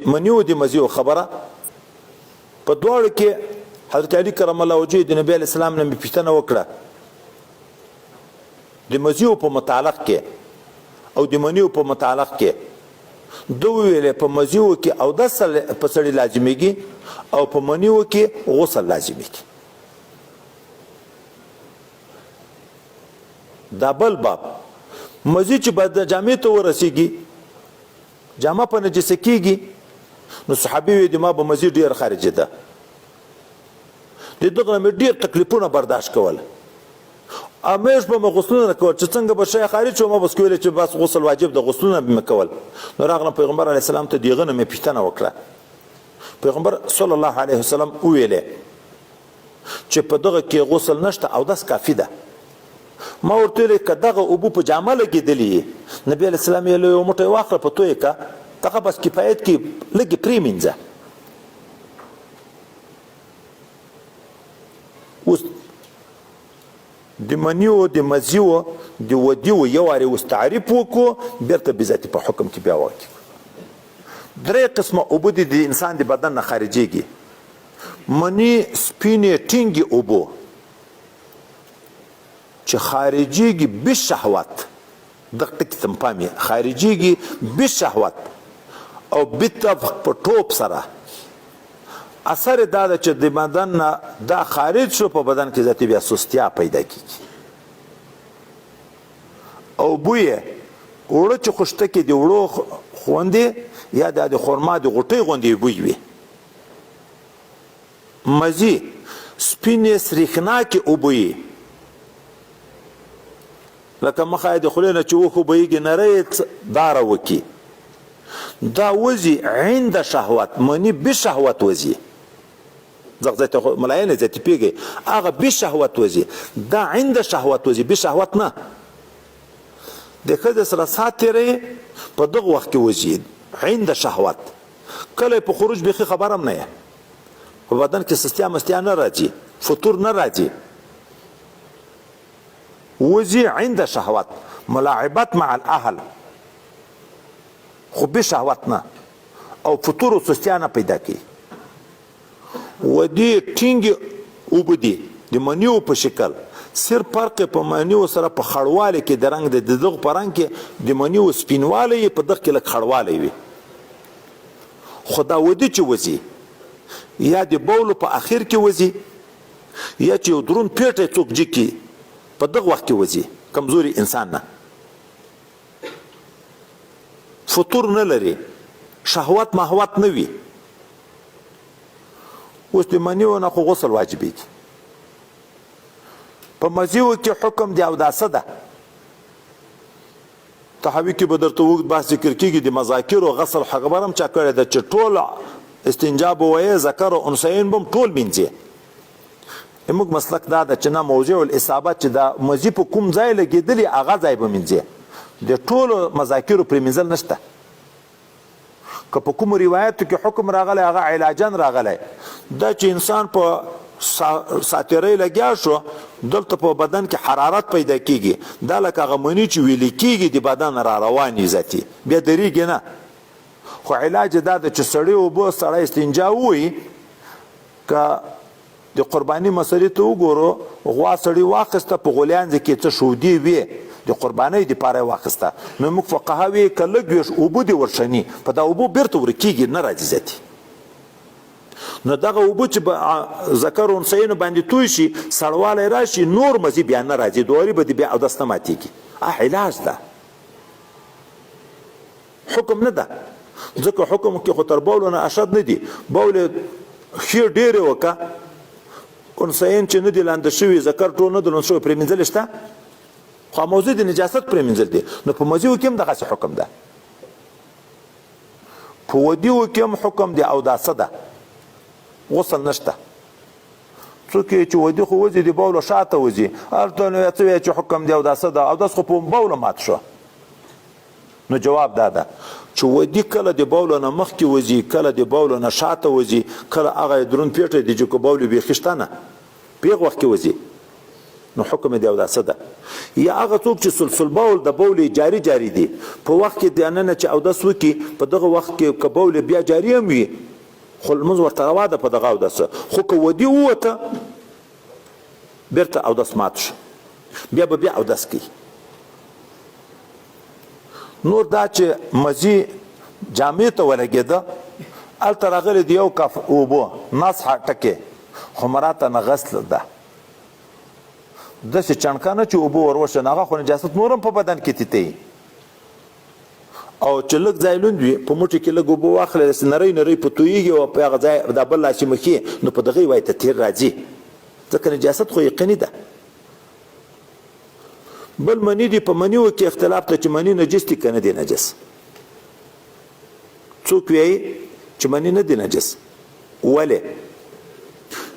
منیو د مزیو خبره په دواړو کې حضرت علي کرم الله وجهه د نبی علیه السلام نه مې پوښتنه وکړه د مزیو په متعلق کې او د منیو په متعلق کې دوی ویلې په مزیو کې اودس په سړي لازمیږي او په منیو کې غسل لازمیږي. دا بل باب مزی چې بعد د جامې ته ورسیږي جامه په نجسه کیږي نو صحابي وي د ما به مزي ډیر خارجه ده د دغه مې ډیر تکلیفونه برداشت کول امیش به غسلونه کول چې څنګه به شي خارج شو ما بس کول چې بس غسل واجب ده غسلونه به کول نو راغله پیغمبر علی السلام ته دیغه مې پښتنه وکړه پیغمبر صلی الله علیه وسلم ویله چې په دغه کې غسل نشته او داس کافی ده ما ورته ویل کداغه ابو په جامه لګیدلی نبی علیہ السلام یې له موټه واخله په توې کا دغه بس کفایت کې لګي پریمینځه اوس د منیو د مزیو د ودیو یو اړ اوس تعریف وکړو بیرته بذاتي په حکم کې بیا وکړو درې قسمه ابو د انسان د بدن نه خارجيږي منی سپینې ټینګي ابو چې خارجيږي به شهوت دغه ټکی تم پامي خارجيږي به شهوت او بتفق په ټوپ سره اثر دا چې د بدن نه دا خارج شو په بدن کې ذاتي بیا سستیا پیدا کیږي او بوې وړو چې خوشته کې دی وړو خوندې یا د خرما د غټي غوندې بوې وي مزي سپینې سریخنا کې وبوي لکه مخه د خلینو چې وخو بهیږي نری داره وکي دا وزي عند شهوت منی به شهوت وزي زغزته ملاینه ذاتي پیږي هغه به شهوت وزي دا عند شهوت وزي به شهوت نه د خځه سره ساتره په دغه وخت کې وزي عند شهوت کله په خروج به خبرم نه په بدن کې سستیا مستیا نه راځي فطور نه راځي وزي عند شهوات ملاعبات مع الاهل خو به شهوتنا او فطور او سستیانه پیدا کی ودي ټینګ وبدي د منیو په شکل سر فرق په منیو سره په خړواله کې د رنگ د دغه پرنګ کې د منیو سپینواله په دغه کې لک خړواله وي خدا ودي چې وزي یا د بولو په اخر کې وزي یا چې درون پیټه څوک جکی په دغه وخت کې وځي کمزوري انسان نه فطور نه لري شهوت مهوت نه وي اوس د منیو نه خو غسل واجب دی په مزیو کې حکم دی او داسه ده تحوی کې به درته وخت بحث ذکر کېږي د مذاکر او غسل خبرم چا کړی ده چې ټول استنجاب وایي ذکر او انثیین بم ټول مینځي موږ مسلک دا د چې نه موضوع الاصابه چې دا مزي په کوم ځای لګېدلی هغه ځای به مینځي د ټولو مذاکرو پرې مینځل نشته که په کوم روایتو کې حکم راغلی هغه علاجن راغلی دا چې انسان په ساتیرۍ لګیا شو دلته په بدن کې حرارت پیدا کیږي دا لکه هغه مني چې ویلې کیږي د بدن را رواني ذاتي بیا درېږي نه خو علاج دا د چې سړی اوبه سړی استنجا ووایي که د قرباني مسلې ته وګورو غوا سړی واخسته په غولیانځ کې څه شودي وي د قربانۍ د پاره واخسته نو موږ فقها وی کله ګوش اوبو دی ورشنی په دا اوبو بیرته ورکیږي نه راځي ذاتي نو دغه اوبو چې ذکر انثیین باندې توی شي سړواله راشي نور مزي بیا نه راځي دوری به بیا او دسته ماتيږي علاج ده حکم نه ده ځکه حکم کې خو تر بول نه اشد نه دي بول خیر ډیر وکا انثیین چې نه دي لاندې شوی ذکر ټول نه دلون شوی پرېمنځل شته خو موضوع د نجاست پرېمنځل دي نو په مزیو کې هم دغه حکم ده په ودیو کې هم حکم دی او داسه ده غسل نشته څوک چې ودی خو وځي دی بوله شاته وځي ارته نو چې حکم دی او داسه ده او داس خو په بوله مات شو نو جواب دا چې ودی کله د بوله نه مخکې وځي کله د بوله نه شاته وځي کله هغه درون پیټه دی چې کو بوله به خښتانه پیغ وخت کې وځي نو حکم دی اوداسه ده. یا هغه څوک چې سلف البول د بول جاری دي په وخت کې دننه چې اودس وکړي په دغه وخت کې که بول بیا جاری هم وي خو لمونځ ورته روا ده په دغه اوداسه، خو که ودي ووته بیرته اودس مات شو بیا به بیا اودس کوي. نور دا چې مزي جامې ته ولګېده هلته راغلی د یو کف اوبه نصحه ټکې خو مراته نه غسل ده داسې چڼکانه چې اوبه وروشه نو هغه خو نجاست نور هم په بدن کې تیتی او چې لږ ځای لوند وي په موټي کې لږ اوبه واخلې داسې نری نری په تویږي او په هغه ځای دا بل لاسې مخې نو په دغې وایي ته تیر راځي ځکه نجاست خو یقیني ده. بل مني دي په منیو کې اختلاف ته چې مني نجس دي که نه دي نجس. څوک وایي چې مني نه دي نجس ولې؟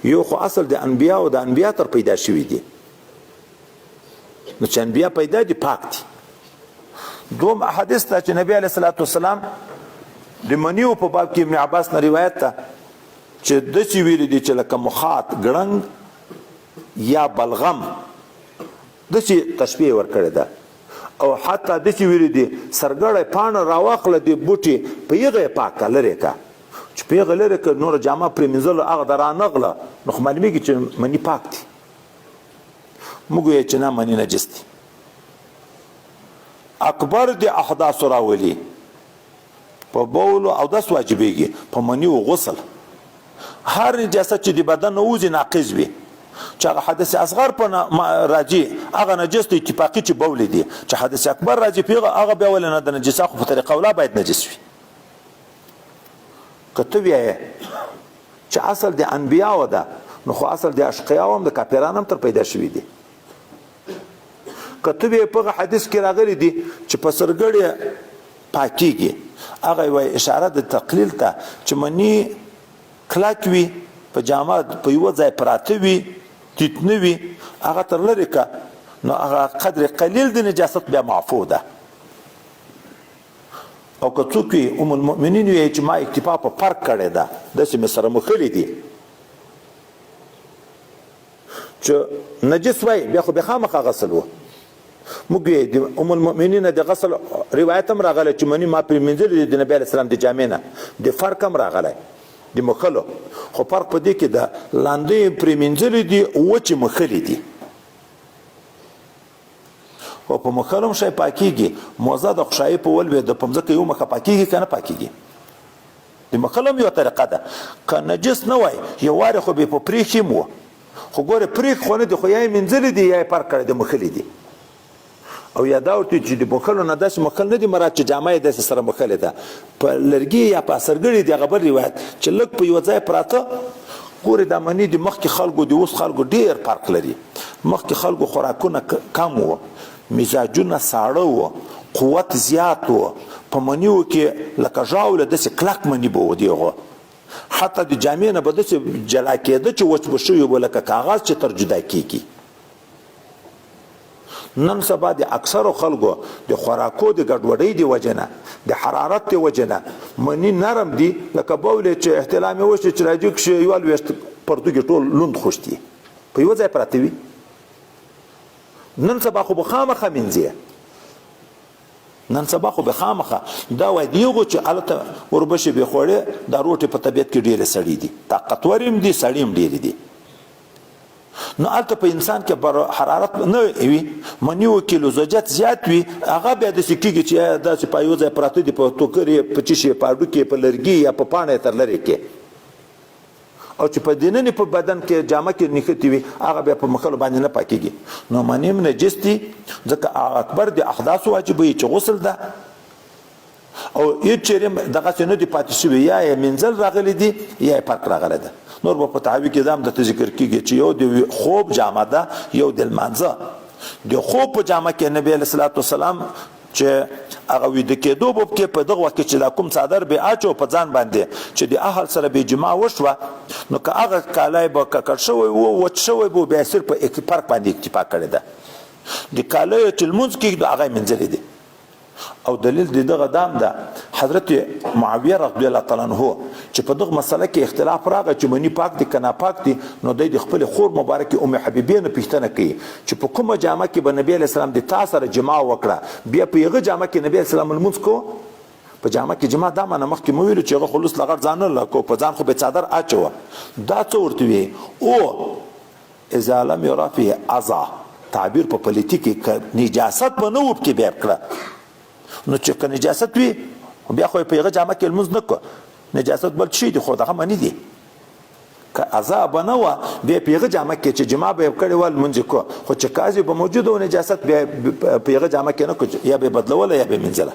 یو خو اصل د انبیا او د انبیا تر پیدا شوي دي نو چې انبیا پیدا دي پاک دي. دوم احادیث ته چې نبی علیه الصلاة والسلام د منیو په باب کې ابن عباس نه روایت ته چې داسې ویلي دي چې لکه مخاط ګړنګ یا بلغم داسې تشبیه ورکړې ده او حتی داسې ویلي دي سرګړی پاڼه راواخله د بوټي په هغه یې پاکه لرې که چې په هغه لرې که نوره جامه پرېمینځله هغه د رانغله نو خو معلومېږي چې مني پاک دي. موږ وایو چې نه مني نجس دي. اکبر د احداثو راولي په بول او اودس واجبېږي په مني و غسل. هر نجاست چې د بدن نه وځي ناقض وي چې هغه حدث اصغر په راځي هغه نجس دی اتفاقي چې بول دي چې حدث اکبر راځي په هغه بیا ولې نه د نجس خو په طریقه اوله باید نجس وي. که ته وایې چې اصل د انبیاو ده نو خو اصل د اشقیاو هم د کافرانو هم تر پیدا شوي دي. که ته وایې په هغه حدیث کې راغلی دي چې په سرګړې پاکیږي هغه وایي اشاره د تقلیل ته چې مني کلک وي په جامه په یوه ځای پراته وي تیت نه وي هغه تر لرې که نو هغه قدر قلیل د نجاست بیا معفو ده. او که څوک وي ام المؤمنین وایي چې ما اکتفا په فرق کړې ده داسې مې سره مخلي دي چې نجس وایي بیا خو بیا خامخا غسل و. موږ وایو د ام المؤمنین د غسل روایت هم راغلی چې مني ما پرېمینځلي دي د نبي علیه السلام د جامې نه د فرق هم راغلی د مخلو خو فرق په دې کې د لاندې پرېمینځلي دي وچې مخلي دي او په مخلو هم شی پاکیږي موزه د خوشایي په ولوې د په مځکه یو مخه پاکیږي که نه پاکیږي د مخلو هم یوه طریقه ده. که نجس نه وای یو وارې خو به په پریښ هم و خو ګوره پریښ خو نه دي خو یا یې مینځلي دي یا یې فرق کړی د مخلي دي او یا دا ورته چې د مخلو نه داسې مخل نه دي مراد چې جامه یې داسې سره مخلې ده په لرګي یا په سرګړي دي هغه بل روایت چې لږ په یوه ځای پراته ګورې دا مني د مخکې خلکو د اوس خلکو ډېر فرق لري. مخکې خلکو خوراکونه کم وو مزاجونه ساړه وو قوت زیات وو په منیو کې لکه ژاوله داسې کلک مني به و د هغو حتی د جامې نه به داسې جلا کېده چې وچ به شوي به لکه کاغذ چې تر جدا کېږي. نن سبا د اکثرو خلکو د خوراکو د ګډوډۍ د وجې نه د حرارت د وجې نه مني نرم دي لکه بولې چې احتلام یې وشي چې راجیګ شي یوه لویشت پرتوګې ټول لوند خوشتي په یوه ځای پراته وي. نن سبا خو به خامخا مینځي نن سبا خو به خامخا دا وایي د هغو چې هلته وربشې بې خوړې دا روټې په طبیعت کې ډېرې سړي دي طاقتور هم دي سړي هم ډېرې دي. نو هلته په انسان کې حرارت نه وي منیو کې لزوجت زیات وي هغه بیا داسې کېږي چې داسې په یو ځای پراته دي په ټوکر یې په څه شي په هډوکي په لرګي یا په پاڼه یې تر لرې کې او چې په دننه په بدن کې جامه کې نښتې وي هغه بیا په مخلو باندې نه پاکېږي. نو مني هم نجس دي ځکه اکبر د احداثو واجبوي چې غسل ده او هېڅ چېرې دغسې نه دي پاتې شوي یا یې منځل راغلی دي یا یې فرق راغلی ده. نور به په تحوی کې دا هم درته ذکر کېږي چې یو د خوب جامه ده یو د لمانځه. د خوب په جامه کې نبی علیه الصلاة والسلام چې هغه ویده کېدو به کې په دغه وخت کې چې دا کوم څادر به اچو په ځان باندې چې د اهل سره به جماع وشوه نو که هغه کالی به ککړ شوی و وچ شوی به بیا صرف په فرق باندې اکتفا کړې ده. د کالیو چې لمونځ کېږدو هغه یې مینځلي دي او دلیل د دغه دام ده حضرت معاویه رضی الله تعالی عنہ چې په دغه مسله کې اختلاف راغی چې منی پاک دي کنه پاک دي، نو د خپل خور مبارک ام حبیبه نه پوښتنه کوي چې په کومه جامه کې به نبی علیہ السلام د تا سره جما وکړه، بیا په هغه جامه کې نبی علیہ السلام المنځ کو په جامه کې جما دا معنی مخکې مو ویلو چې هغه خلوص لغړ ځان نه کو په ځان خو به څادر اچو، دا څه ورته وی او اذا لم يرى فيه اذى، تعبیر په پولیټیکي کې نجاست به نه وب کې بیا کړه، نو چې که نجاست وي بیا خو په هغه جامه کې لمونځ نه کو، نجاست بل شي دي خو دغه منی دي، که اذى به نه وه بیا په هغه جامه کې چې جما به یې کړې وه لمونځ یې کو، خو چې قاضي به موجود و نجاست بیا په هغه جامه کې نه کو، یا به یې بدلوله یا به یې مینځله.